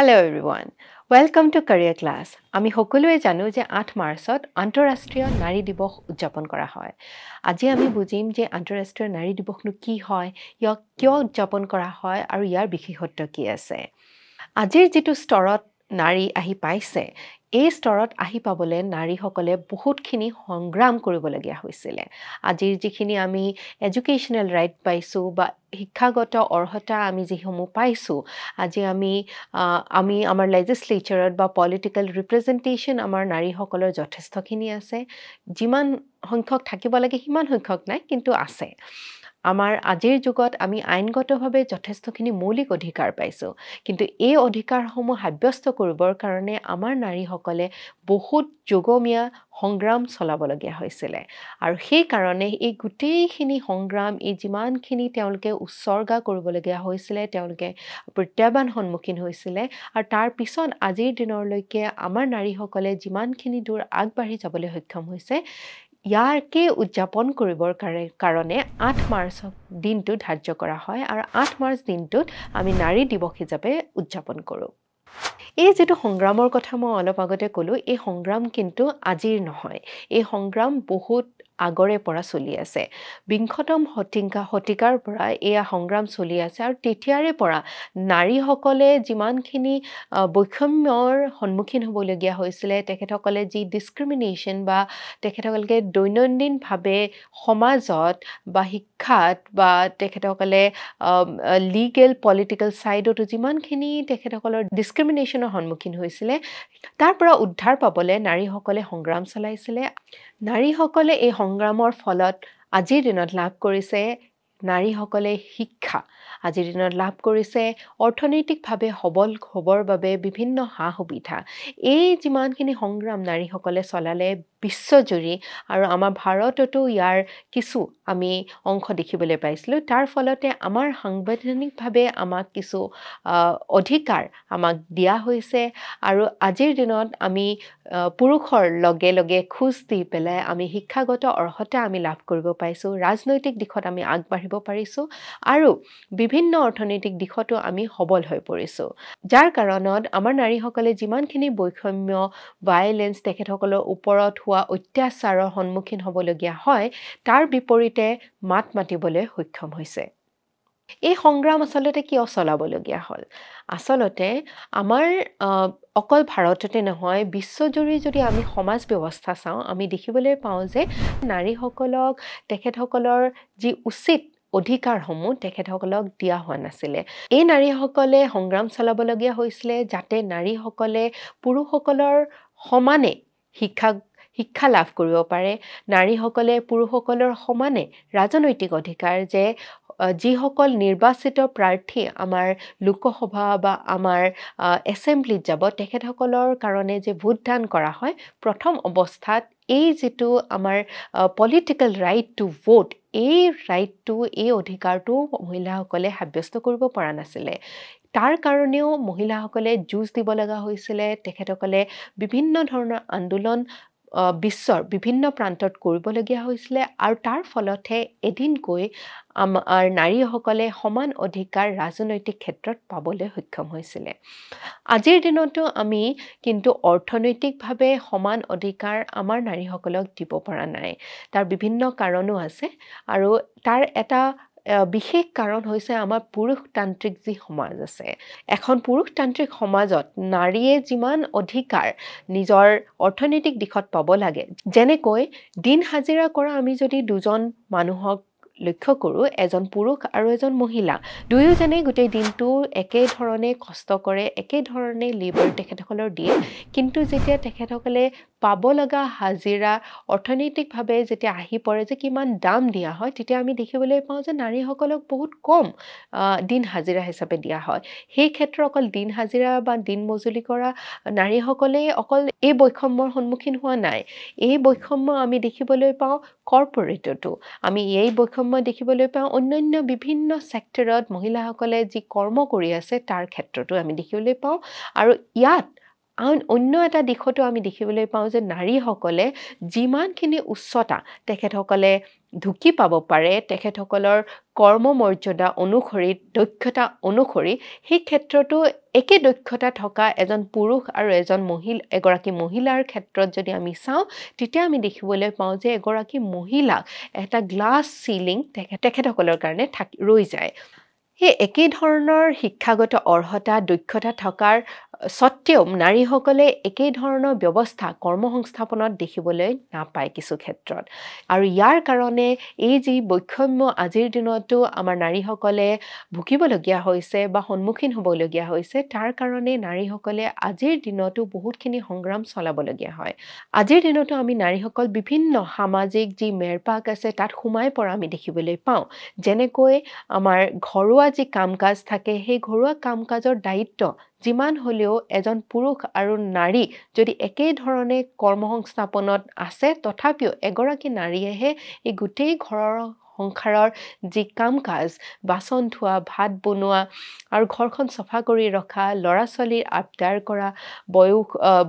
Hello everyone. Welcome to Career Class. আমি সকলোৱে জানো যে 8 মাৰ্চত আন্তঃৰাষ্ট্ৰীয় নাৰী দিৱস উদযাপন কৰা হয়। আজি আমি বুজিম যে আন্তঃৰাষ্ট্ৰীয় নাৰী দিৱসনো কি হয়, ইয়াক কিয় উদযাপন কৰা হয় আৰু ইয়াৰ বিশেষত্ব কি আছে। আজিৰ যিটো স্তৰত নাৰী আহি পাইছে, এই স্তৰত আহি পাবলৈ নাৰীসকলে বহুতখিনি সংগ্ৰাম কৰিবলগীয়া হৈছিলে। আজিৰ যিখিনি আমি এডুকেশ্যনেল ৰাইট পাইছোঁ বা শিক্ষাগত অৰ্হতা আমি যিসমূহ পাইছোঁ, আজি আমি আমাৰ লেজিসলেচাৰত বা পলিটিকেল ৰিপ্ৰেজেণ্টেশ্যন আমাৰ নাৰীসকলৰ যথেষ্টখিনি আছে। যিমান সংখ্যক থাকিব লাগে সিমান সংখ্যক নাই, কিন্তু আছে। আমাৰ আজিৰ যুগত আমি আইনগতভাৱে যথেষ্টখিনি মৌলিক অধিকাৰ পাইছোঁ, কিন্তু এই অধিকাৰসমূহ সাব্যস্ত কৰিবৰ কাৰণে আমাৰ নাৰীসকলে বহুত যুগমীয়া সংগ্ৰাম চলাবলগীয়া হৈছিলে। আৰু সেইকাৰণে এই গোটেইখিনি সংগ্ৰাম, এই যিমানখিনি তেওঁলোকে উৎসৰ্গা কৰিবলগীয়া হৈছিলে, তেওঁলোকে প্ৰত্যাহ্বান সন্মুখীন হৈছিলে, আৰু তাৰ পিছত আজিৰ দিনলৈকে আমাৰ নাৰীসকলে যিমানখিনি দূৰ আগবাঢ়ি যাবলৈ সক্ষম হৈছে, ইয়াকে উদযাপন কৰিবৰ কাৰণে 8 মাৰ্চ দিনটো ধাৰ্য কৰা হয় আৰু 8 মাৰ্চ দিনটোত আমি নাৰী দিৱস হিচাপে উদযাপন কৰোঁ। এই যিটো সংগ্ৰামৰ কথা মই অলপ আগতে ক'লোঁ, এই সংগ্ৰাম কিন্তু আজিৰ নহয়। এই সংগ্ৰাম বহুত আগৰে পৰা চলি আছে। বিংশতম শতিকাৰ পৰা এয়া সংগ্ৰাম চলি আছে, আৰু তেতিয়াৰে পৰা নাৰীসকলে যিমানখিনি বৈষম্যৰ সন্মুখীন হ'বলগীয়া হৈছিলে, তেখেতসকলে যি ডিছক্ৰিমিনেশ্যন বা তেখেতসকলে দৈনন্দিনভাৱে সমাজত বা শিক্ষাত বা তেখেতসকলে লিগেল পলিটিকেল ছাইডতো যিমানখিনি তেখেতসকলৰ ডিছক্ৰিমিনেশ্যনৰ সন্মুখীন হৈছিলে, তাৰ পৰা উদ্ধাৰ পাবলৈ নাৰীসকলে সংগ্ৰাম চলাইছিলে। নাৰীসকলে এই সংগ্ৰামৰ ফলত আজিৰ দিনত লাভ কৰিছে নাৰীসকলে শিক্ষা, আজিৰ দিনত লাভ কৰিছে অৰ্থনৈতিকভাৱে সবল হ'বৰ বাবে বিভিন্ন সা সুবিধা। এই যিমানখিনি সংগ্ৰাম নাৰীসকলে চলালে বিশ্বজুৰি, আৰু আমাৰ ভাৰততো ইয়াৰ কিছু আমি অংশ দেখিবলৈ পাইছিলোঁ। তাৰ ফলতে আমাৰ সাংবিধানিকভাৱে আমাক কিছু অধিকাৰ আমাক দিয়া হৈছে, আৰু আজিৰ দিনত আমি পুৰুষৰ লগে লগে খোজ দি পেলাই আমি শিক্ষাগত অৰ্হতা আমি লাভ কৰিব পাৰিছোঁ, ৰাজনৈতিক দিশত আমি আগবাঢ়িব পাৰিছোঁ, আৰু বিভিন্ন অৰ্থনৈতিক দিশতো আমি সবল হৈ পৰিছোঁ। যাৰ কাৰণত আমাৰ নাৰীসকলে যিমানখিনি বৈষম্য, ভায়লেন্স, তেখেতসকলৰ ওপৰত হোৱা অত্যাচাৰৰ সন্মুখীন হ'বলগীয়া হয়, তাৰ বিপৰীতে মাত মাতিবলৈ সক্ষম হৈছে। এই সংগ্ৰাম আচলতে কিয় চলাবলগীয়া হ'ল? আচলতে আমাৰ অকল ভাৰততে নহয়, বিশ্বজুৰি যদি আমি সমাজ ব্যৱস্থা চাওঁ, আমি দেখিবলৈ পাওঁ যে নাৰীসকলক তেখেতসকলৰ যি উচিত অধিকাৰসমূহ তেখেতসকলক দিয়া হোৱা নাছিলে। এই নাৰীসকলে সংগ্ৰাম চলাবলগীয়া হৈছিলে যাতে নাৰীসকলে পুৰুষসকলৰ সমানে শিক্ষা লাভ কৰিব পাৰে, নাৰীসকলে পুৰুষসকলৰ সমানে ৰাজনৈতিক অধিকাৰ, যে যিসকল নিৰ্বাচিত প্ৰাৰ্থী আমাৰ লোকসভা বা আমাৰ এছেম্বলিত যাব, তেখেতসকলৰ কাৰণে যে ভোটদান কৰা হয়, প্ৰথম অৱস্থাত এই যিটো আমাৰ পলিটিকেল ৰাইট টু ভোট, এই ৰাইটটো, এই অধিকাৰটো মহিলাসকলে সাব্যস্ত কৰিব পৰা নাছিলে। তাৰ কাৰণেও মহিলাসকলে যুঁজ দিব লগা হৈছিলে। তেখেতসকলে বিভিন্ন ধৰণৰ আন্দোলন বিশ্বৰ বিভিন্ন প্ৰান্তত কৰিবলগীয়া হৈছিলে, আৰু তাৰ ফলতহে এদিনকৈ আমাৰ নাৰীসকলে সমান অধিকাৰ ৰাজনৈতিক ক্ষেত্ৰত পাবলৈ সক্ষম হৈছিলে। আজিৰ দিনতো আমি কিন্তু অৰ্থনৈতিকভাৱে সমান অধিকাৰ আমাৰ নাৰীসকলক দিব পৰা নাই। তাৰ বিভিন্ন কাৰণো আছে, আৰু তাৰ এটা বিশেষ কাৰণ হৈছে আমাৰ পুৰুষতান্ত্ৰিক যি সমাজ আছে। এখন পুৰুষতান্ত্ৰিক সমাজত নাৰীয়ে যিমান অধিকাৰ নিজৰ অৰ্থনৈতিক দিশত পাব লাগে, যেনেকৈ দিন হাজিৰা কৰা আমি যদি দুজন মানুহক লক্ষ্য কৰোঁ, এজন পুৰুষ আৰু এজন মহিলা, দুয়োজনে গোটেই দিনটো একেধৰণে কষ্ট কৰে, একেধৰণে লেবাৰ তেখেতসকলৰ দিয়ে, কিন্তু যেতিয়া তেখেতসকলে পাব লগা হাজিৰা অৰ্থনৈতিকভাৱে যেতিয়া আহি পৰে যে কিমান দাম দিয়া হয়, তেতিয়া আমি দেখিবলৈ পাওঁ যে নাৰীসকলক বহুত কম দিন হাজিৰা হিচাপে দিয়া হয়। সেই ক্ষেত্ৰত অকল দিন হাজিৰা বা দিন মজুৰি কৰা নাৰীসকলেই অকল এই বৈষম্যৰ সন্মুখীন হোৱা নাই। এই বৈষম্য আমি দেখিবলৈ পাওঁ কৰ্পৰেটতো, আমি এই বৈষম্য দেখিবলৈ পাওঁ অন্যান্য বিভিন্ন ছেক্টৰত মহিলাসকলে যি কৰ্ম কৰি আছে তাৰ ক্ষেত্ৰতো আমি দেখিবলৈ পাওঁ। আৰু ইয়াত অন্য এটা দিশতো আমি দেখিবলৈ পাওঁ যে নাৰীসকলে যিমানখিনি উচ্চতা তেখেতসকলে ঢুকি পাব পাৰে তেখেতসকলৰ কৰ্মমৰ্যাদা অনুসৰি দক্ষতা অনুসৰি সেই ক্ষেত্ৰতো একে দক্ষতা থকা এজন পুৰুষ আৰু এগৰাকী মহিলাৰ ক্ষেত্ৰত যদি আমি চাওঁ তেতিয়া আমি দেখিবলৈ পাওঁ যে এগৰাকী মহিলাক এটা গ্লাছ চিলিং তেখেতসকলৰ কাৰণে ৰৈ যায় সেই একে ধৰণৰ শিক্ষাগত অৰ্হতা দক্ষতা থকাৰ সত্ত্বেও নাৰীসকলে একে ধৰণৰ ব্যৱস্থা কৰ্মসংস্থাপনত দেখিবলৈ নাপায় কিছু ক্ষেত্ৰত আৰু ইয়াৰ কাৰণে এই যি বৈষম্য আজিৰ দিনতো আমাৰ নাৰীসকলে ভুগিবলগীয়া হৈছে বা সন্মুখীন হ'বলগীয়া হৈছে তাৰ কাৰণে নাৰীসকলে আজিৰ দিনতো বহুতখিনি সংগ্ৰাম চলাবলগীয়া হয় আজিৰ দিনতো আমি নাৰীসকল বিভিন্ন সামাজিক যি মেৰপাক আছে তাত সোমাই পৰা আমি দেখিবলৈ পাওঁ যেনেকৈ আমাৰ ঘৰুৱা যি কাম-কাজ থাকে সেই ঘৰুৱা কাম-কাজৰ দায়িত্ব যিমান হ'লেও এজন পুৰুষ আৰু নাৰী যদি একেই ধৰণে কৰ্মসংস্থাপনত আছে তথাপিও এগৰাকী নাৰীয়েহে এই গোটেই ঘৰৰ সংসাৰৰ যি কাম-কাজ বাচন ধোৱা ভাত বনোৱা আৰু ঘৰখন চফা কৰি ৰখা ল'ৰা-ছোৱালীৰ আবদাৰ কৰা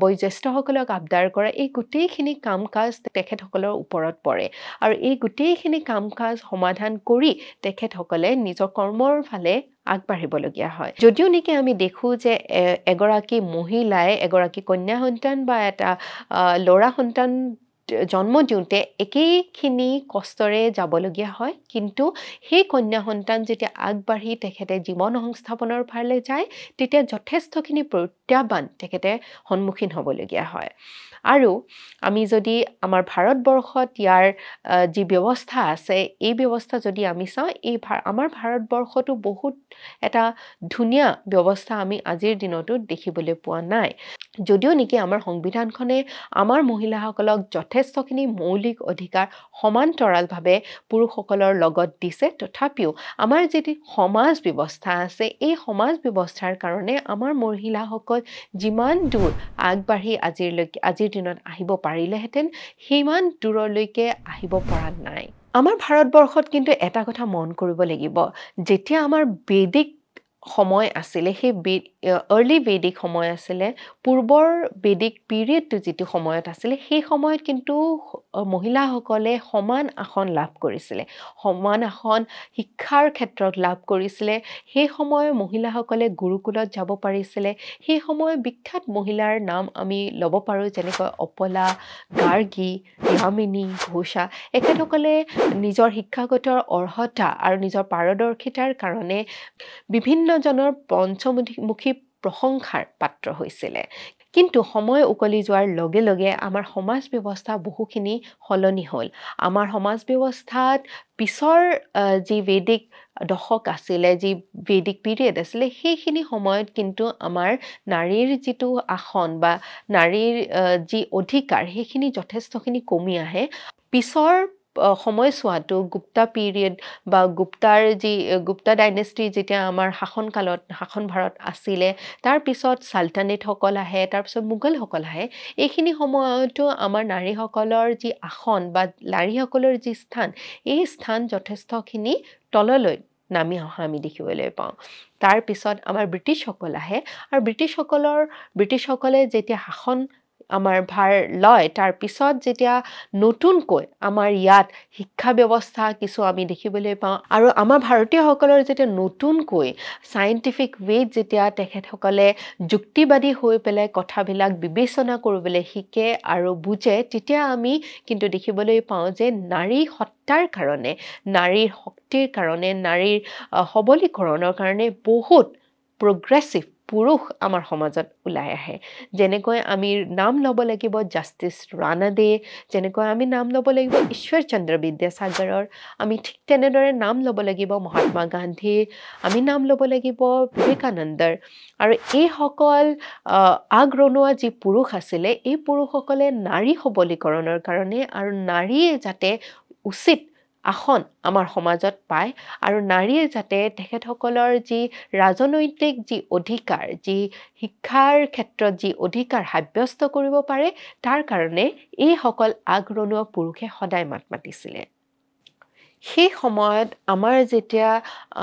বয়োজ্যেষ্ঠসকলক আবদাৰ কৰা এই গোটেইখিনি কাম-কাজ তেখেতসকলৰ ওপৰত পৰে আৰু এই গোটেইখিনি কাম-কাজ সমাধান কৰি তেখেতসকলে নিজৰ কৰ্মৰ ফালে আগবাঢ়িবলগীয়া হয় যদিও নেকি আমি দেখো যে এগৰাকী মহিলাই এগৰাকী কন্যা সন্তান বা এটা ল'ৰা সন্তান জন্ম দিওঁতে একেইখিনি কষ্টৰে যাবলগীয়া হয় কিন্তু সেই কন্যা সন্তান যেতিয়া আগবাঢ়ি তেখেতে জীৱন সংস্থাপনৰ ফালে যায় তেতিয়া যথেষ্টখিনি প্ৰত্যাহ্বান তেখেতে সন্মুখীন হ'বলগীয়া হয় আৰু আমি যদি আমাৰ ভাৰতবৰ্ষত ইয়াৰ যি ব্যৱস্থা আছে এই ব্যৱস্থা যদি আমি চাওঁ আমাৰ ভাৰতবৰ্ষতো বহুত এটা ধুনীয়া ব্যৱস্থা আমি আজিৰ দিনতো দেখিবলৈ পোৱা নাই যদিও নেকি আমাৰ সংবিধানখনে আমাৰ মহিলাসকলক যথেষ্টখিনি মৌলিক অধিকাৰ সমান্তৰালভাৱে পুৰুষসকলৰ লগত দিছে তথাপিও আমাৰ যি সমাজ ব্যৱস্থা আছে এই সমাজ ব্যৱস্থাৰ কাৰণে আমাৰ মহিলাসকল যিমান দূৰ আগবাঢ়ি আজিৰ দিনত আহিব পাৰিলেহেঁতেন সিমান দূৰলৈকে আহিব পৰা নাই আমাৰ ভাৰতবৰ্ষত কিন্তু এটা কথা মন কৰিব লাগিব যেতিয়া আমাৰ বৈদিক সময় আছিলে সেই আৰ্লি বৈদিক সময় আছিলে পূৰ্বৰ বৈদিক পিৰিয়ডটো যিটো সময়ত আছিলে সেই সময়ত কিন্তু মহিলাসকলে সমান আসন লাভ কৰিছিলে সমান আসন শিক্ষাৰ ক্ষেত্ৰত লাভ কৰিছিলে সেই সময়ৰ মহিলাসকলে গুৰুকুলত যাব পাৰিছিলে সেই সময়ৰ বিখ্যাত মহিলাৰ নাম আমি ল'ব পাৰোঁ যেনেকৈ অপলা গাৰ্গী যামিনী ঘোষা এখেতসকলে নিজৰ শিক্ষাগত অৰ্হতা আৰু নিজৰ পাৰদৰ্শিতাৰ কাৰণে বিভিন্নজনৰ পঞ্চমুখী প্ৰশংসাৰ পাত্ৰ হৈছিলে কিন্তু সময় উকলি যোৱাৰ লগে লগে আমাৰ সমাজ ব্যৱস্থা বহুখিনি সলনি হ'ল আমাৰ সমাজ ব্যৱস্থাত পিছৰ যি বৈদিক দশক আছিলে যি বৈদিক পিৰিয়ড আছিলে সেইখিনি সময়ত কিন্তু আমাৰ নাৰীৰ যিটো আসন বা নাৰীৰ যি অধিকাৰ সেইখিনি যথেষ্টখিনি কমি আহে পিছৰ সময়ছোৱাটো গুপ্তা পিৰিয়ড বা গুপ্তা ডাইনেষ্টি যেতিয়া আমাৰ শাসন ভাৰত আছিলে তাৰ পিছত সালতানেটসকল আহে তাৰ পিছত মোগলসকল আহে এইখিনি সময়তো আমাৰ নাৰীসকলৰ যি আসন বা নাৰীসকলৰ যি স্থান এই স্থান যথেষ্টখিনি তললৈ নামি অহা আমি দেখিবলৈ পাওঁ তাৰ পিছত আমাৰ ব্ৰিটিছসকল আহে আৰু ব্ৰিটিছসকলে যেতিয়া শাসন আমাৰ ভাৰ লয় তাৰ পিছত যেতিয়া নতুনকৈ আমাৰ ইয়াত শিক্ষা ব্যৱস্থা কিছু আমি দেখিবলৈ পাওঁ আৰু আমাৰ ভাৰতীয়সকলৰ যেতিয়া নতুনকৈ সায়েন্টিফিক ৱেত যেতিয়া তেখেতসকলে যুক্তিবাদী হৈ পেলাই কথাবিলাক বিবেচনা কৰিবলৈ শিকে আৰু বুজে তেতিয়া আমি কিন্তু দেখিবলৈ পাওঁ যে নাৰী সত্তাৰ কাৰণে নাৰীৰ শক্তিৰ কাৰণে নাৰীৰ সবলীকৰণৰ কাৰণে বহুত progressive পুৰুষ আমাৰ সমাজত ওলাই আহে যেনেকৈ আমি নাম ল'ব লাগিব জাষ্টিস ৰাণা ডে যেনেকৈ আমি নাম ল'ব লাগিব ঈশ্বৰ চন্দ্ৰ বিদ্যাসাগৰৰ আমি ঠিক তেনেদৰে নাম ল'ব লাগিব মহাত্মা গান্ধী আমি নাম ল'ব লাগিব বিবেকানন্দৰ আৰু এইসকল আগৰণুৱা যি পুৰুষ আছিলে এই পুৰুষসকলে নাৰী সবলীকৰণৰ কাৰণে আৰু নাৰীয়ে যাতে উচিত আসন আমাৰ সমাজত পায় আৰু নাৰীয়ে যাতে তেখেতসকলৰ যি ৰাজনৈতিক যি অধিকাৰ যি শিক্ষাৰ ক্ষেত্ৰত যি অধিকাৰ সাব্যস্ত কৰিব পাৰে তাৰ কাৰণে এইসকল আগৰণুৱা পুৰুষে সদায় মাত মাতিছিলে সেই সময়ত আমাৰ যেতিয়া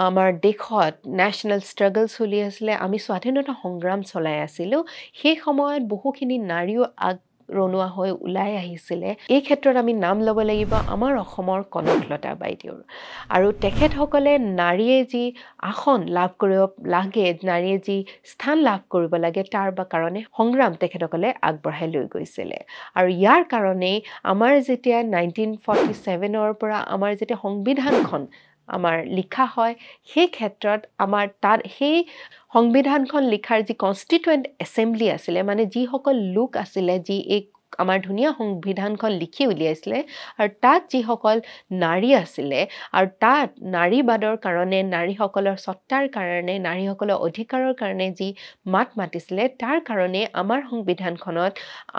আমাৰ দেশত নেশ্যনেল ষ্ট্ৰাগল চলি আছিলে, আমি স্বাধীনতা সংগ্ৰাম চলাই আছিলোঁ, সেই সময়ত বহুখিনি নাৰীও আগৰণুৱা হৈ ওলাই আহিছিলে। এই ক্ষেত্ৰত আমি নাম ল'ব লাগিব আমাৰ অসমৰ কনকলতা বাইদেউৰ। আৰু তেখেতসকলে নাৰীয়ে যি আসন লাভ কৰিব লাগে, নাৰীয়ে যি স্থান লাভ কৰিব লাগে, তাৰ কাৰণে সংগ্ৰাম তেখেতসকলে আগবঢ়াই লৈ গৈছিলে। আৰু ইয়াৰ কাৰণেই আমাৰ যেতিয়া 1947ৰ পৰা আমাৰ যেতিয়া সংবিধানখন আমাৰ লিখা হয়, সেই ক্ষেত্ৰত আমাৰ তাত সেই সংবিধানখন লিখাৰ যি কনষ্টিটুৱেণ্ট এছেম্বলি আছিলে, মানে যিসকল লোক আছিলে যি এই আমাৰ ধুনীয়া সংবিধানখন লিখি উলিয়াইছিলে, আৰু তাত যিসকল নাৰী আছিলে, আৰু তাত নাৰীবাদৰ কাৰণে, নাৰীসকলৰ সত্তাৰ কাৰণে, নাৰীসকলৰ অধিকাৰৰ কাৰণে যি মাত মাতিছিলে, তাৰ কাৰণে আমাৰ সংবিধানখনত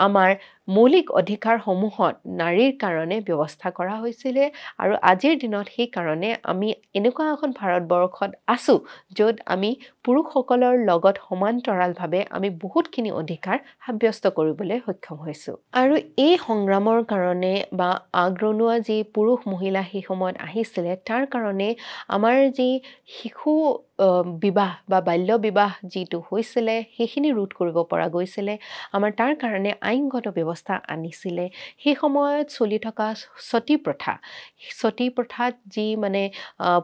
আমাৰ মৌলিক অধিকাৰসমূহত নাৰীৰ কাৰণে ব্যৱস্থা কৰা হৈছিলে। আৰু আজিৰ দিনত সেইকাৰণে আমি এনেকুৱা এখন ভাৰতবৰ্ষত আছোঁ, য'ত আমি পুৰুষসকলৰ লগত সমান্তৰালভাৱে আমি বহুতখিনি অধিকাৰ সাব্যস্ত কৰিবলৈ সক্ষম হৈছোঁ। আৰু এই সংগ্ৰামৰ কাৰণে বা আগৰণুৱা যি পুৰুষ মহিলা সেই সময়ত আহিছিলে, তাৰ কাৰণে আমাৰ যি শিশু বিবাহ বা বাল্য বিবাহ যিটো হৈছিলে, সেইখিনি ৰোধ কৰিব পৰা গৈছিলে। আমাৰ তাৰ কাৰণে আইনগত ব্যৱস্থা আনিছিলে। সেই সময়ত চলি থকা সতী প্ৰথাত যি মানে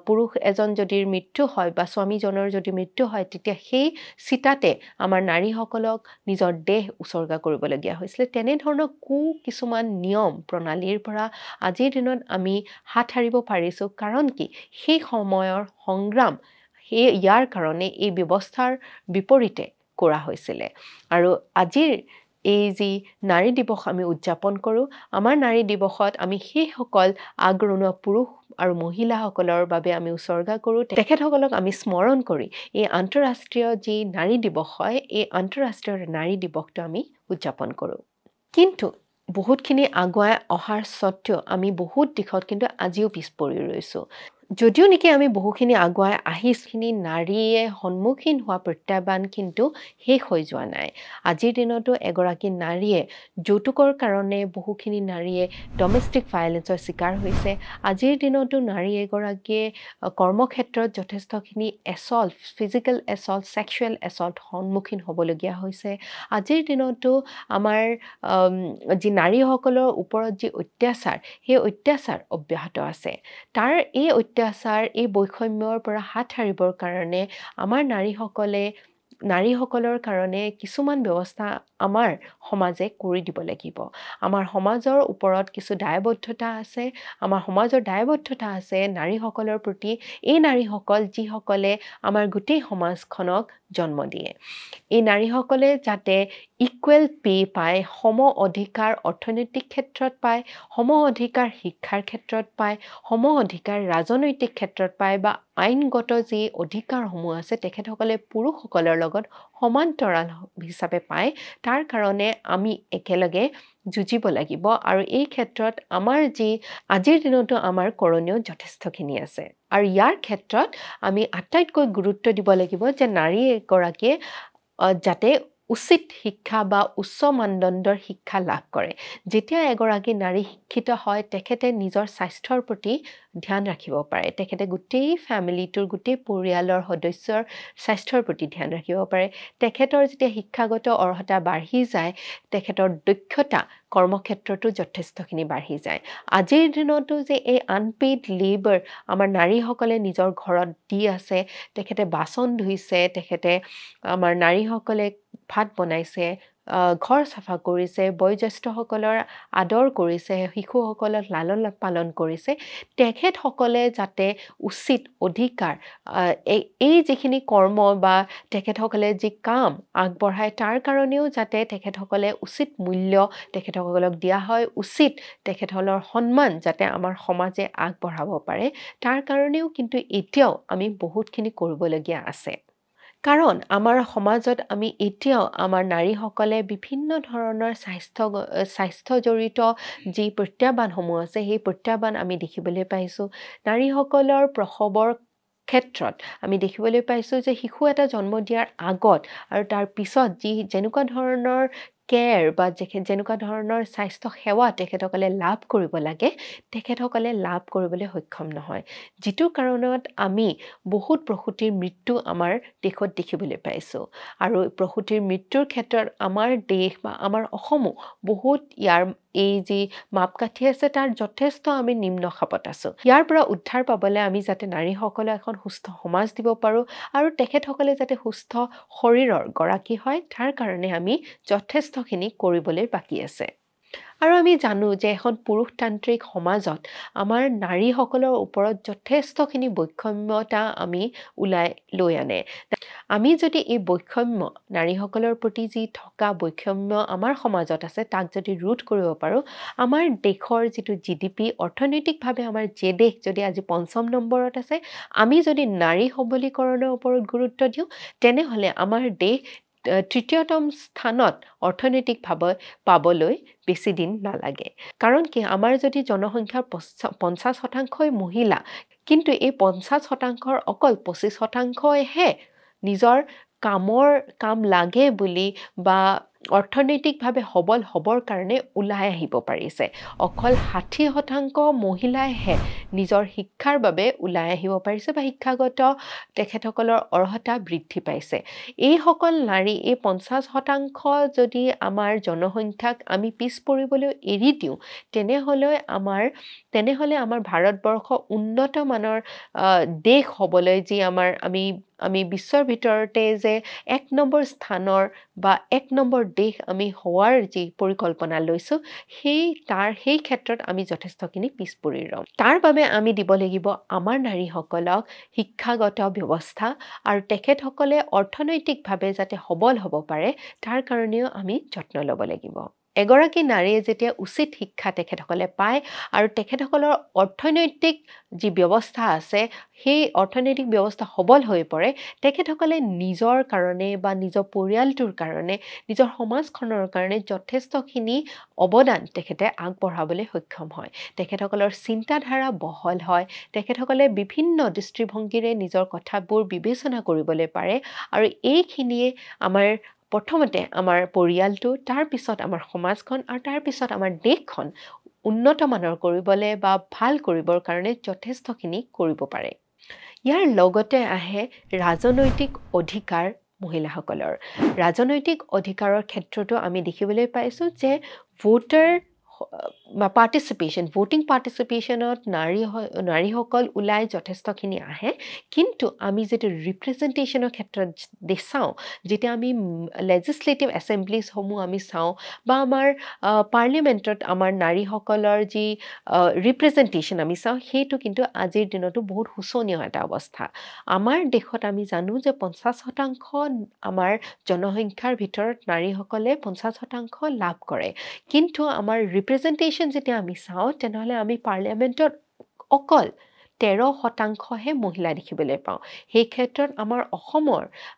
পুৰুষ এজন যদি মৃত্যু হয় বা স্বামীজনৰ যদি মৃত্যু হয়, তেতিয়া সেই চিতাতে আমাৰ নাৰীসকলক নিজৰ দেহ উচৰ্গা কৰিবলগীয়া হৈছিলে। তেনেধৰণৰ কিছুমান নিয়ম প্ৰণালীৰ পৰা আজিৰ দিনত আমি হাত সাৰিব পাৰিছোঁ। কাৰণ কি, সেই সময়ৰ সংগ্ৰাম ইয়াৰ কাৰণে এই ব্যৱস্থাৰ বিপৰীতে কৰা হৈছিলে। আৰু আজিৰ এই যি নাৰী দিৱস আমি উদযাপন কৰোঁ, আমাৰ নাৰী দিৱসত আমি সেইসকল আগৰণুৱা পুৰুষ আৰু মহিলাসকলৰ বাবে আমি উচৰ্গা কৰোঁ। তেখেতসকলক আমি স্মৰণ কৰি এই আন্তঃৰাষ্ট্ৰীয় যি নাৰী দিৱস হয়, এই আন্তঃৰাষ্ট্ৰীয় নাৰী দিৱসটো আমি উদযাপন কৰোঁ। কিন্তু বহুতখিনি আগুৱাই অহাৰ স্বত্বেও আমি বহুত দিশত কিন্তু আজিও পিছ পৰি ৰৈছোঁ। যদিও নেকি আমি বহুখিনি আগুৱাই আহিছোঁ, নাৰীয়ে সন্মুখীন হোৱা প্ৰত্যাহ্বান কিন্তু শেষ হৈ যোৱা নাই। আজিৰ দিনতো এগৰাকী নাৰীয়ে যৌতুকৰ কাৰণে বহুখিনি নাৰীয়ে ডমেষ্টিক ভায়লেন্সৰ শিকাৰ হৈছে। আজিৰ দিনতো নাৰী এগৰাকীয়ে কৰ্মক্ষেত্ৰত যথেষ্টখিনি ফিজিকেল এছল্ট, ছেক্সুৱেল এছল্ট সন্মুখীন হ'বলগীয়া হৈছে। আজিৰ দিনতো আমাৰ যি নাৰীসকলৰ ওপৰত যি অত্যাচাৰ, সেই অত্যাচাৰ অব্যাহত আছে। এই অত্যাচাৰ, এই বৈষম্যৰ পৰা হাত সাৰিবৰ কাৰণে আমাৰ নাৰীসকলৰ কাৰণে কিছুমান ব্যৱস্থা আমাৰ সমাজে কৰি দিব লাগিব। আমাৰ সমাজৰ ওপৰত কিছু দায়বদ্ধতা আছে। আমাৰ সমাজৰ দায়বদ্ধতা আছে নাৰীসকলৰ প্ৰতি, এই নাৰীসকল যিসকলে আমাৰ গোটেই সমাজখনক জন্ম দিয়ে। এই নাৰীসকলে যাতে ইকুৱেল পে' পায়, সম অধিকাৰ অৰ্থনৈতিক ক্ষেত্ৰত পায়, সম অধিকাৰ শিক্ষাৰ ক্ষেত্ৰত পায়, সম অধিকাৰ ৰাজনৈতিক ক্ষেত্ৰত পায়, বা আইনগত যি অধিকাৰসমূহ আছে তেখেতসকলে পুৰুষসকলৰ লগত সমান্তৰাল হিচাপে পায়, তাৰ কাৰণে আমি একেলগে যুঁজিব লাগিব। আৰু এই ক্ষেত্ৰত আজিৰ দিনতো আমাৰ কৰণীয় যথেষ্টখিনি আছে। আৰু ইয়াৰ ক্ষেত্ৰত আমি আটাইতকৈ গুৰুত্ব দিব লাগিব যে নাৰী এগৰাকীয়ে যাতে উচিত শিক্ষা বা উচ্চ মানদণ্ডৰ শিক্ষা লাভ কৰে। যেতিয়া এগৰাকী নাৰী শিক্ষিত হয়, তেখেতে নিজৰ স্বাস্থ্যৰ প্ৰতি ধ্যান ৰাখিব পাৰে। তেখেতে গোটেই ফেমিলিটোৰ, গোটেই পৰিয়ালৰ সদস্যৰ স্বাস্থ্যৰ প্ৰতি ধ্যান ৰাখিব পাৰে। তেখেতৰ যেতিয়া শিক্ষাগত অৰ্হতা বাঢ়ি যায়, তেখেতৰ দক্ষতা কৰ্মক্ষেত্ৰতো যথেষ্টখিনি বাঢ়ি যায়। আজিৰ দিনতো যে এই আনপেইড লেবাৰ আমাৰ নাৰীসকলে নিজৰ ঘৰত দি আছে, তেখেতে বাচন ধুইছে, তেখেতে আমাৰ নাৰীসকলে ভাত বনাইছে, ঘৰ চাফা কৰিছে, বয়োজ্যেষ্ঠসকলৰ আদৰ কৰিছে, শিশুসকলক লালন পালন কৰিছে, তেখেতসকলে যাতে উচিত অধিকাৰ, এই যিখিনি কৰ্ম বা তেখেতসকলে যি কাম আগবঢ়ায়, তাৰ কাৰণেও যাতে তেখেতসকলে উচিত মূল্য তেখেতসকলক দিয়া হয়, উচিত তেখেতসকলৰ সন্মান যাতে আমাৰ সমাজে আগবঢ়াব পাৰে, তাৰ কাৰণেও কিন্তু এতিয়াও আমি বহুতখিনি কৰিবলগীয়া আছে। কাৰণ আমাৰ সমাজত আমি এতিয়াও আমাৰ নাৰীসকলে বিভিন্ন ধৰণৰ স্বাস্থ্যজড়িত যি প্ৰত্যাহ্বানসমূহ আছে, সেই প্ৰত্যাহ্বান আমি দেখিবলৈ পাইছোঁ। নাৰীসকলৰ প্ৰসৱৰ ক্ষেত্ৰত আমি দেখিবলৈ পাইছোঁ যে শিশু এটা জন্ম দিয়াৰ আগত আৰু তাৰ পিছত যেনেকুৱা ধৰণৰ কেয়াৰ বা যেনেকুৱা ধৰণৰ স্বাস্থ্য সেৱা তেখেতসকলে লাভ কৰিব লাগে তেখেতসকলে লাভ কৰিবলৈ সক্ষম নহয় যিটো কাৰণত আমি বহুত প্ৰসূতিৰ মৃত্যু আমাৰ দেশত দেখিবলৈ পাইছোঁ আৰু প্ৰসূতিৰ মৃত্যুৰ ক্ষেত্ৰত আমাৰ দেশ বা আমাৰ অসমো বহুত ইয়াৰ এই যি মাপকাঠি আছে তাৰ যথেষ্ট আমি নিম্ন খাপত আছোঁ ইয়াৰ পৰা উদ্ধাৰ পাবলৈ আমি যাতে নাৰীসকলে এখন সুস্থ সমাজ দিব পাৰোঁ আৰু তেখেতসকলে যাতে সুস্থ শৰীৰৰ গৰাকী হয় তাৰ কাৰণে আমি যথেষ্টখিনি কৰিবলৈ বাকী আছে আৰু আমি জানো যে এখন পুৰুষতান্ত্ৰিক সমাজত আমাৰ নাৰীসকলৰ ওপৰত যথেষ্টখিনি বৈষম্যতা আমি ওলাই লৈ আনে আমি যদি এই বৈষম্য নাৰীসকলৰ প্ৰতি যি থকা বৈষম্য আমাৰ সমাজত আছে তাক যদি ৰোধ কৰিব পাৰোঁ আমাৰ দেশৰ যিটো GDP অৰ্থনৈতিকভাৱে আমাৰ যে দেশ যদি আজি ৫ম নম্বৰত আছে আমি যদি নাৰী সবলীকৰণৰ ওপৰত গুৰুত্ব দিওঁ তেনেহ'লে আমাৰ দেশ তৃতীয়তম স্থানত অৰ্থনৈতিকভাৱে পাবলৈ বেছি দিন নালাগে কাৰণ কি আমাৰ যদি জনসংখ্যাৰ 50% মহিলা কিন্তু এই 50%ৰ অকল 25%হে নিজৰ কাম লাগে বুলি বা অৰ্থনৈতিকভাৱে সবল হ'বৰ কাৰণে ওলাই আহিব পাৰিছে অকল 60% মহিলাইহে নিজৰ শিক্ষাৰ বাবে ওলাই আহিব পাৰিছে বা শিক্ষাগত তেখেতসকলৰ অৰ্হতা বৃদ্ধি পাইছে এইসকল নাৰী এই 50% যদি আমাৰ জনসংখ্যাক আমি পিছ পৰিবলৈ এৰি দিওঁ তেনেহ'লে আমাৰ ভাৰতবৰ্ষ উন্নত মানৰ দেশ হ'বলৈ যি আমি বিশ্বৰ ভিতৰতে যে ১ নম্বৰ স্থানৰ বা ১ নম্বৰ দেশ আমি হোৱাৰ যি পৰিকল্পনা লৈছোঁ সেই ক্ষেত্ৰত আমি যথেষ্টখিনি পিছ পৰি ৰম তাৰ বাবে আমি দিব লাগিব আমাৰ নাৰীসকলক শিক্ষাগত ব্যৱস্থা আৰু তেখেতসকলে অৰ্থনৈতিকভাৱে যাতে সবল হ'ব পাৰে তাৰ কাৰণেও আমি যত্ন ল'ব লাগিব এগৰাকী নাৰীয়ে যেতিয়া উচিত শিক্ষা তেখেতসকলে পায় আৰু তেখেতসকলৰ অৰ্থনৈতিক যি ব্যৱস্থা আছে সেই অৰ্থনৈতিক ব্যৱস্থা সবল হৈ পৰে তেখেতসকলে নিজৰ কাৰণে বা নিজৰ পৰিয়ালটোৰ কাৰণে নিজৰ সমাজখনৰ কাৰণে যথেষ্টখিনি অৱদান তেখেতে আগবঢ়াবলৈ সক্ষম হয় তেখেতসকলৰ চিন্তাধাৰা বহল হয় তেখেতসকলে বিভিন্ন দৃষ্টিভংগীৰে নিজৰ কথাবোৰ বিবেচনা কৰিবলৈ পাৰে আৰু এইখিনিয়ে আমাৰ প্ৰথমতে আমাৰ পৰিয়ালটো তাৰ পিছত আমাৰ সমাজখন আৰু তাৰ পিছত আমাৰ দেশখন উন্নত মানৰ কৰিবলৈ বা ভাল কৰিবৰ কাৰণে যথেষ্টখিনি কৰিব পাৰে ইয়াৰ লগতে আহে ৰাজনৈতিক অধিকাৰ মহিলাসকলৰ ৰাজনৈতিক অধিকাৰৰ ক্ষেত্ৰতো আমি দেখিবলৈ পাইছোঁ যে ভোটিং পাৰ্টিচিপেশ্যনত নাৰীসকল ওলাই যথেষ্টখিনি আহে কিন্তু আমি যেতিয়া ৰিপ্ৰেজেণ্টেশ্যনৰ ক্ষেত্ৰত চাওঁ যেতিয়া আমি লেজিছলেটিভ এছেম্বলিজসমূহ আমি চাওঁ বা আমাৰ পাৰ্লিমেণ্টত আমাৰ নাৰীসকলৰ যি ৰিপ্ৰেজেণ্টেশ্যন আমি চাওঁ সেইটো কিন্তু আজিৰ দিনতো বহুত শোচনীয় এটা অৱস্থা আমাৰ দেশত আমি জানো যে 50% আমাৰ জনসংখ্যাৰ ভিতৰত নাৰীসকলে 50% লাভ কৰে কিন্তু আমাৰ ৰিপ্ৰেজেণ্টেশ্যন যেতিয়া আমি চাওঁ তেনেহ'লে আমি পাৰ্লিয়ামেণ্টত অকল 13%হে মহিলা দেখিবলৈ পাওঁ সেই ক্ষেত্ৰত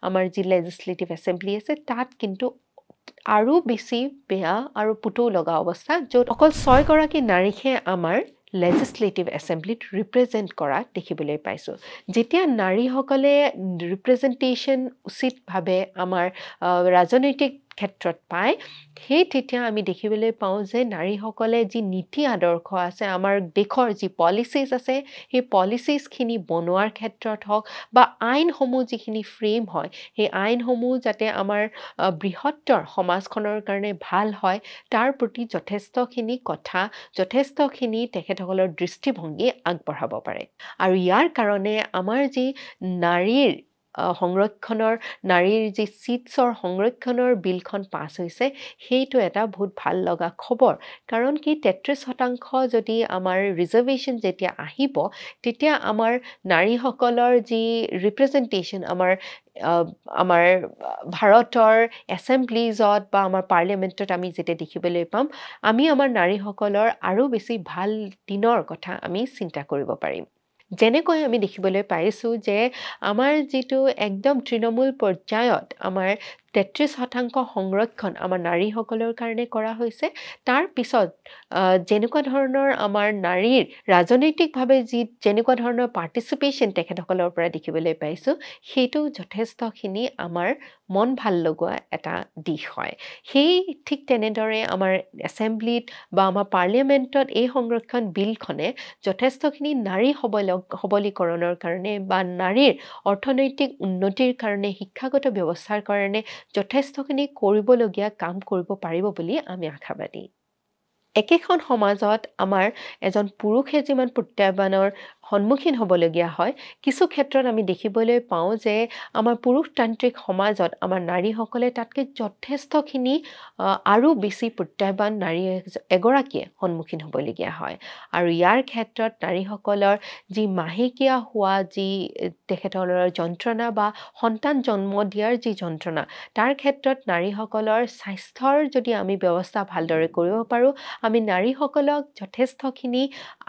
আমাৰ যি লেজিছলেটিভ এছেম্বলি আছে তাত কিন্তু আৰু বেছি বেয়া আৰু পুতৌ লগা অৱস্থা য'ত অকল 6গৰাকী নাৰীহে আমাৰ লেজিছলেটিভ এছেম্বলিত ৰিপ্ৰেজেণ্ট কৰা দেখিবলৈ পাইছোঁ যেতিয়া নাৰীসকলে ৰিপ্ৰেজেণ্টেশ্যন উচিতভাৱে আমাৰ ৰাজনৈতিক ক্ষেত্ৰত পায় তেতিয়া আমি দেখিবলৈ পাওঁ যে নাৰীসকলে যি নীতি আদৰ্শ আছে আমাৰ দেশৰ যি পলিচিজ আছে সেই পলিচিজখিনি বনোৱাৰ ক্ষেত্ৰত হওক বা আইনসমূহ যিখিনি ফ্ৰেম হয় সেই আইনসমূহ যাতে আমাৰ বৃহত্তৰ সমাজখনৰ কাৰণে ভাল হয় তাৰ প্ৰতি যথেষ্টখিনি তেখেতসকলৰ দৃষ্টিভংগী আগবঢ়াব পাৰে আৰু ইয়াৰ কাৰণে আমাৰ যি নাৰীৰ যি চিটছৰ সংৰক্ষণৰ বিলখন পাছ হৈছে সেইটো এটা বহুত ভাল লগা খবৰ কাৰণ কি 33% যদি আমাৰ ৰিজাৰ্ভেশ্যন যেতিয়া আহিব তেতিয়া আমাৰ নাৰীসকলৰ যি ৰিপ্ৰেজেণ্টেশ্যন আমাৰ ভাৰতৰ এছেম্বলিজত বা আমাৰ পাৰ্লিয়ামেণ্টত আমি যেতিয়া দেখিবলৈ পাম আমি আমাৰ নাৰীসকলৰ আৰু বেছি ভাল দিনৰ কথা আমি চিন্তা কৰিব পাৰিম যেনেকৈ আমি দেখিবলৈ পাইছোঁ যে আমাৰ যিটো একদম তৃণমূল পৰ্যায়ত আমাৰ 33% সংৰক্ষণ আমাৰ নাৰীসকলৰ কাৰণে কৰা হৈছে তাৰ পিছত যেনেকুৱা ধৰণৰ আমাৰ নাৰীৰ ৰাজনৈতিকভাৱে যেনেকুৱা ধৰণৰ পাৰ্টিচিপেশ্যন তেখেতসকলৰ পৰা দেখিবলৈ পাইছোঁ সেইটো যথেষ্টখিনি আমাৰ মন ভাল লগোৱা এটা দিশ হয় সেই ঠিক তেনেদৰে আমাৰ এছেম্বলিত বা আমাৰ পাৰ্লিয়ামেণ্টত এই সংৰক্ষণ বিলখনে যথেষ্টখিনি নাৰী সবলীকৰণৰ কাৰণে বা নাৰীৰ অৰ্থনৈতিক উন্নতিৰ কাৰণে শিক্ষাগত ব্যৱস্থাৰ কাৰণে যথেষ্টখিনি কৰিবলগীয়া কাম কৰিব পাৰিব বুলি আমি আশাবাদী একেখন সমাজত আমাৰ এজন পুৰুষে যিমান প্ৰত্যাহ্বানৰ সন্মুখীন হ'বলগীয়া হয় কিছু ক্ষেত্ৰত আমি দেখিবলৈ পাওঁ যে আমাৰ পুৰুষতান্ত্ৰিক সমাজত আমাৰ নাৰীসকলে তাতকৈ যথেষ্টখিনি আৰু বেছি প্ৰত্যাহ্বান নাৰী এগৰাকীয়ে সন্মুখীন হ'বলগীয়া হয় আৰু ইয়াৰ ক্ষেত্ৰত নাৰীসকলৰ যি মাহেকীয়া হোৱা যি তেখেতসকলৰ যন্ত্ৰণা বা সন্তান জন্ম দিয়াৰ যি যন্ত্ৰণা তাৰ ক্ষেত্ৰত নাৰীসকলৰ স্বাস্থ্যৰ যদি আমি ব্যৱস্থা ভালদৰে কৰিব পাৰোঁ আমি নাৰীসকলক যথেষ্টখিনি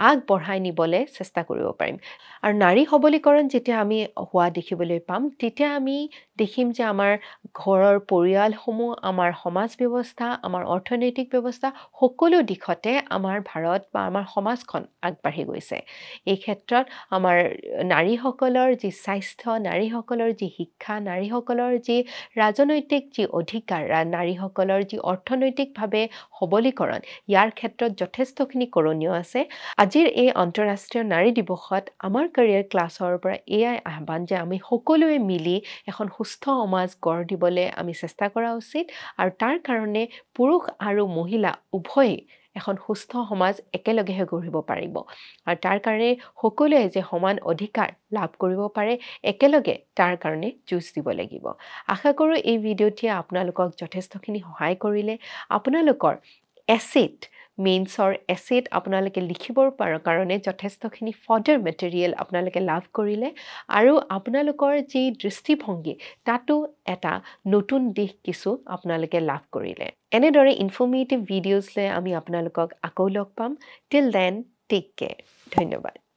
আগবঢ়াই নিবলৈ চেষ্টা কৰিব পাৰিম আৰু নাৰী সবলীকৰণ যেতিয়া আমি হোৱা দেখিবলৈ পাম তেতিয়া আমি দেখিম যে আমাৰ ঘৰৰ পৰিয়ালসমূহ আমাৰ সমাজ ব্যৱস্থা আমাৰ অৰ্থনৈতিক ব্যৱস্থা সকলো দিশতে আমাৰ ভাৰত বা আমাৰ সমাজখন আগবাঢ়ি গৈছে এই ক্ষেত্ৰত আমাৰ নাৰীসকলৰ যি স্বাস্থ্য নাৰীসকলৰ যি শিক্ষা নাৰীসকলৰ যি ৰাজনৈতিক যি অধিকাৰ নাৰীসকলৰ যি অৰ্থনৈতিকভাৱে সবলীকৰণ ইয়াৰ ক্ষেত্ৰত যথেষ্টখিনি কৰণীয় আছে আজিৰ এই আন্তঃৰাষ্ট্ৰীয় নাৰী দিৱসত আমাৰ কেৰিয়াৰ ক্লাছৰ পৰা এয়াই আহ্বান যে আমি সকলোৱে মিলি এখন সুস্থ সমাজ গঢ় দিবলৈ আমি চেষ্টা কৰা উচিত আৰু তাৰ কাৰণে পুৰুষ আৰু মহিলা উভয়ে এখন সুস্থ সমাজ একেলগেহে গঢ়িব পাৰিব আৰু তাৰ কাৰণে সকলোৱে যে সমান অধিকাৰ লাভ কৰিব পাৰে একেলগে তাৰ কাৰণে যুঁজ দিব লাগিব আশা কৰোঁ এই ভিডিঅ'টিয়ে আপোনালোকক যথেষ্টখিনি সহায় কৰিলে আপোনালোকৰ এছেট মেইনছৰ এছেট আপোনালোকে লিখিবৰ কাৰণে যথেষ্টখিনি ফডাৰ মেটেৰিয়েল আপোনালোকে লাভ কৰিলে আৰু আপোনালোকৰ যি দৃষ্টিভংগী তাতো এটা নতুন দিশ কিছু আপোনালোকে লাভ কৰিলে এনেদৰে ইনফৰ্মেটিভ ভিডিঅ'জ লৈ আমি আপোনালোকক আকৌ লগ পাম টিল দেন টেক কেয়াৰ ধন্যবাদ